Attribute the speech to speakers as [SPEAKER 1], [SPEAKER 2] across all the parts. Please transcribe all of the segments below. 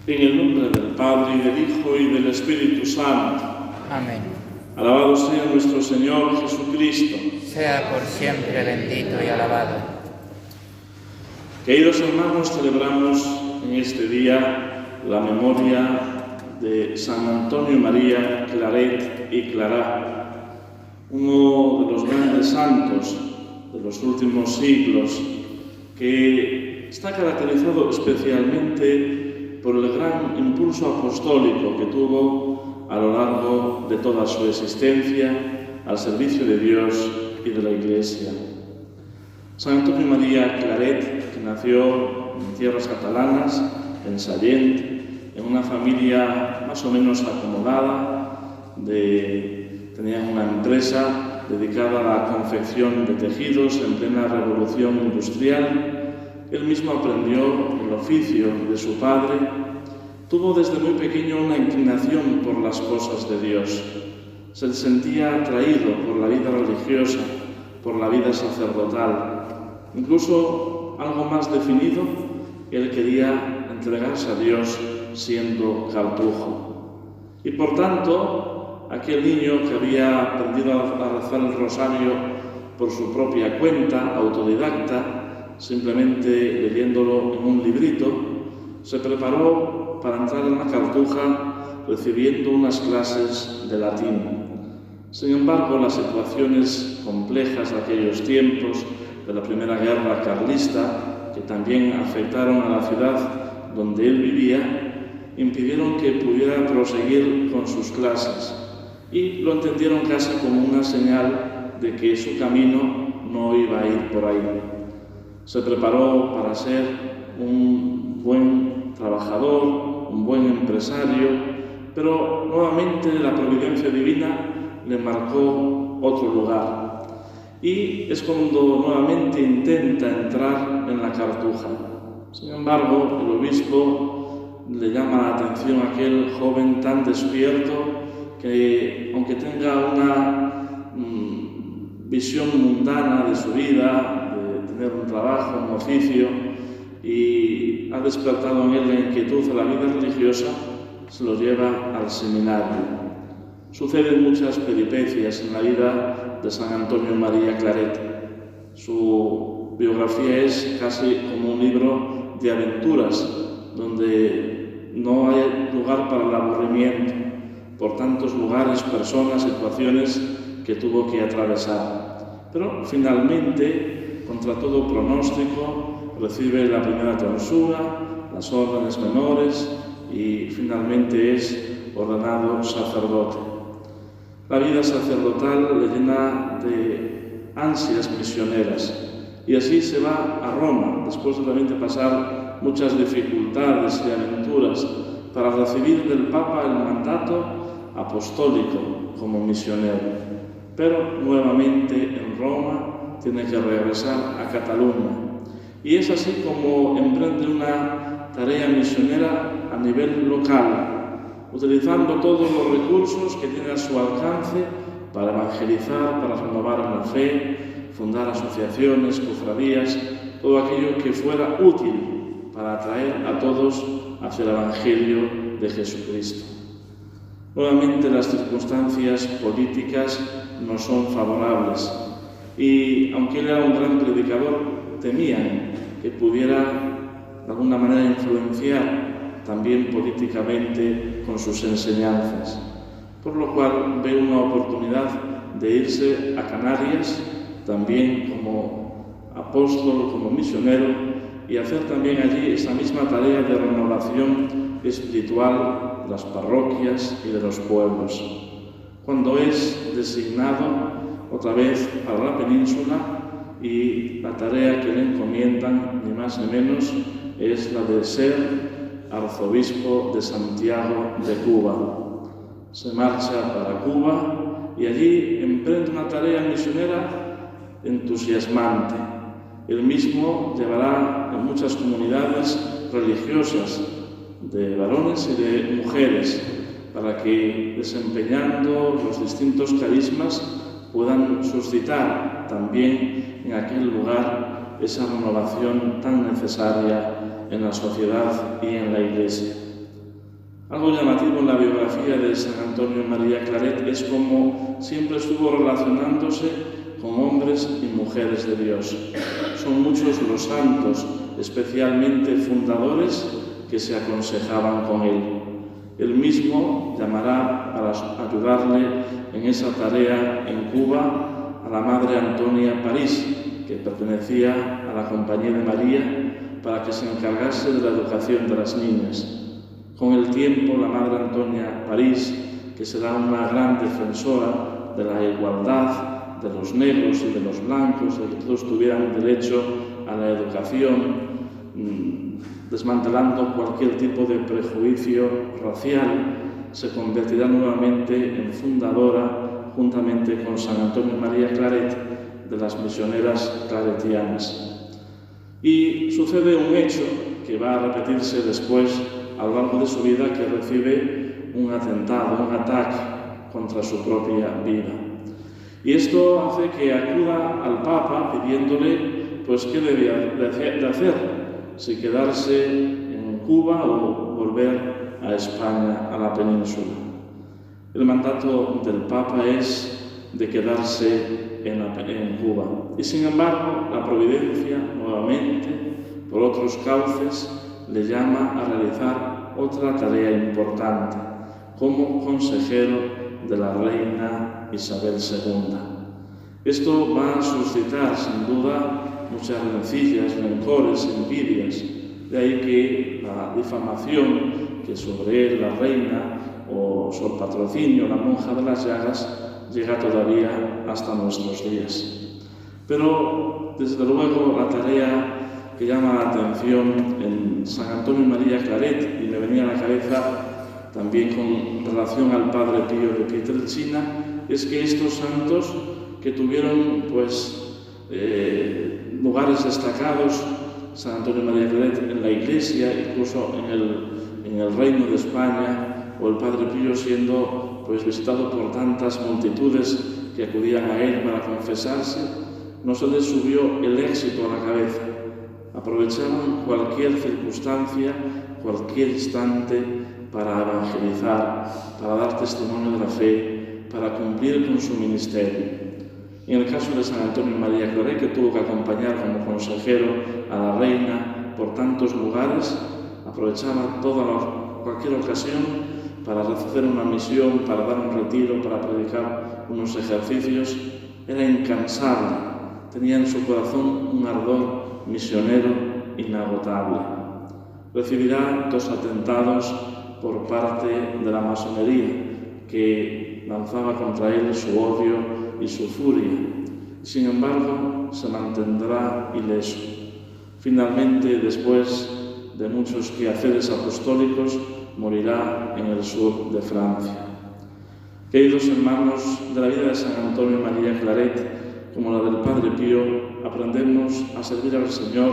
[SPEAKER 1] En el nombre del Padre, y del Hijo, y del Espíritu Santo.
[SPEAKER 2] Amén.
[SPEAKER 1] Alabado sea nuestro Señor Jesucristo.
[SPEAKER 2] Sea por siempre bendito y alabado.
[SPEAKER 1] Queridos hermanos, celebramos en este día la memoria de San Antonio María Claret y Clará, uno de los grandes santos de los últimos siglos, que está caracterizado especialmente por el gran impulso apostólico que tuvo a lo largo de toda su existencia al servicio de Dios y de la Iglesia. San Antonio María Claret, que nació en tierras catalanas, en Sallent, en una familia más o menos acomodada, tenía una empresa dedicada a la confección de tejidos en plena revolución industrial. Él mismo aprendió el oficio de su padre. Tuvo desde muy pequeño una inclinación por las cosas de Dios. Se sentía atraído por la vida religiosa, por la vida sacerdotal. Incluso algo más definido, él quería entregarse a Dios siendo cartujo. Y por tanto, aquel niño que había aprendido a rezar el rosario por su propia cuenta, autodidacta, simplemente leyéndolo en un librito, se preparó para entrar en la cartuja recibiendo unas clases de latín. Sin embargo, las situaciones complejas de aquellos tiempos, de la Primera Guerra Carlista, que también afectaron a la ciudad donde él vivía, impidieron que pudiera proseguir con sus clases y lo entendieron casi como una señal de que su camino no iba a ir por ahí. Se preparó para ser un buen trabajador, un buen empresario, pero nuevamente la providencia divina le marcó otro lugar. Y es cuando nuevamente intenta entrar en la cartuja. Sin embargo, el obispo le llama la atención a aquel joven tan despierto que, aunque tenga una visión mundana de su vida, tener un trabajo, un oficio, y ha despertado en él la inquietud de la vida religiosa, se lo lleva al seminario. Suceden muchas peripecias en la vida de San Antonio María Claret. Su biografía es casi como un libro de aventuras, donde no hay lugar para el aburrimiento, por tantos lugares, personas, situaciones que tuvo que atravesar. Pero finalmente, contra todo pronóstico, recibe la primera tonsura, las órdenes menores y finalmente es ordenado sacerdote. La vida sacerdotal le llena de ansias misioneras y así se va a Roma, después de realmente pasar muchas dificultades y aventuras para recibir del Papa el mandato apostólico como misionero. Pero nuevamente en Roma tiene que regresar a Cataluña. Y es así como emprende una tarea misionera a nivel local, utilizando todos los recursos que tiene a su alcance para evangelizar, para renovar la fe, fundar asociaciones, cofradías, todo aquello que fuera útil para atraer a todos hacia el Evangelio de Jesucristo. Nuevamente las circunstancias políticas no son favorables y, aunque él era un gran predicador, temían que pudiera de alguna manera influenciar también políticamente con sus enseñanzas, por lo cual ve una oportunidad de irse a Canarias también como apóstol, como misionero, y hacer también allí esa misma tarea de renovación espiritual de las parroquias y de los pueblos. Cuando es designado otra vez para la península, y la tarea que le encomiendan, ni más ni menos, es la de ser arzobispo de Santiago de Cuba. Se marcha para Cuba y allí emprende una tarea misionera entusiasmante. Él mismo llevará a muchas comunidades religiosas de varones y de mujeres para que, desempeñando los distintos carismas, puedan suscitar también en aquel lugar esa renovación tan necesaria en la sociedad y en la Iglesia. Algo llamativo en la biografía de San Antonio María Claret es cómo siempre estuvo relacionándose con hombres y mujeres de Dios. Son muchos los santos, especialmente fundadores, que se aconsejaban con él. Él mismo llamará para ayudarle en esa tarea en Cuba a la Madre Antonia París, que pertenecía a la Compañía de María, para que se encargase de la educación de las niñas. Con el tiempo, la Madre Antonia París, que será una gran defensora de la igualdad de los negros y de los blancos, de que todos tuvieran derecho a la educación, desmantelando cualquier tipo de prejuicio racial, se convertirá nuevamente en fundadora, juntamente con San Antonio María Claret, de las misioneras claretianas. Y sucede un hecho que va a repetirse después a lo largo de su vida, que recibe un atentado, un ataque contra su propia vida. Y esto hace que acuda al Papa pidiéndole pues qué debía de hacer, si quedarse en Cuba o volver a España, a la península. El mandato del Papa es de quedarse en Cuba. Y sin embargo, la providencia, nuevamente, por otros cauces, le llama a realizar otra tarea importante, como consejero de la reina Isabel II. Esto va a suscitar, sin duda, muchas rencillas, rencores, envidias. De ahí que la difamación que sobre él, la reina, o su patrocinio, la monja de las llagas, llega todavía hasta nuestros días. Pero, desde luego, la tarea que llama la atención en San Antonio María Claret, y me venía a la cabeza también con relación al Padre Pío de Pietrelcina, es que estos santos que tuvieron lugares destacados, San Antonio María Claret en la Iglesia, incluso en el Reino de España, o el Padre Pío siendo visitado por tantas multitudes que acudían a él para confesarse, no se les subió el éxito a la cabeza. Aprovechaban cualquier circunstancia, cualquier instante para evangelizar, para dar testimonio de la fe, para cumplir con su ministerio. En el caso de San Antonio María Claret, que tuvo que acompañar como consejero a la reina por tantos lugares, aprovechaba cualquier ocasión para hacer una misión, para dar un retiro, para predicar unos ejercicios. Era incansable, tenía en su corazón un ardor misionero inagotable. Recibirá 2 atentados por parte de la masonería, que lanzaba contra él su odio y su furia. Sin embargo, se mantendrá ileso. Finalmente, después de muchos quehaceres apostólicos, morirá en el sur de Francia. Queridos hermanos, de la vida de San Antonio María Claret, como la del Padre Pío, aprendemos a servir al Señor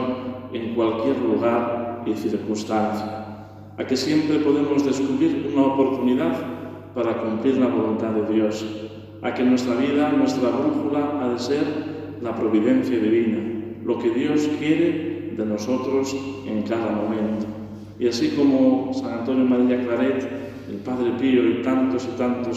[SPEAKER 1] en cualquier lugar y circunstancia, a que siempre podemos descubrir una oportunidad para cumplir la voluntad de Dios, a que nuestra vida, nuestra brújula ha de ser la providencia divina, lo que Dios quiere de nosotros en cada momento. Y así como San Antonio María Claret, el Padre Pío y tantos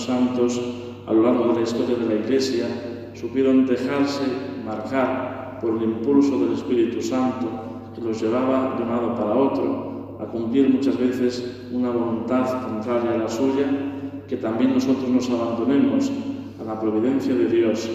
[SPEAKER 1] santos a lo largo de la historia de la Iglesia supieron dejarse marcar por el impulso del Espíritu Santo, que los llevaba de un lado para otro a cumplir muchas veces una voluntad contraria a la suya, que también nosotros nos abandonemos a la providencia de Dios,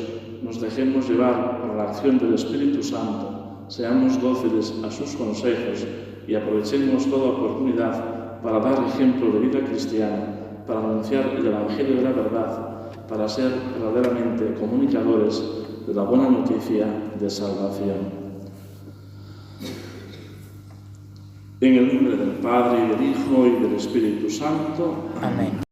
[SPEAKER 1] nos dejemos llevar por la acción del Espíritu Santo, seamos dóciles a sus consejos y aprovechemos toda oportunidad para dar ejemplo de vida cristiana, para anunciar el Evangelio de la verdad, para ser verdaderamente comunicadores de la buena noticia de salvación. En el nombre del Padre, y del Hijo, y del Espíritu Santo.
[SPEAKER 2] Amén.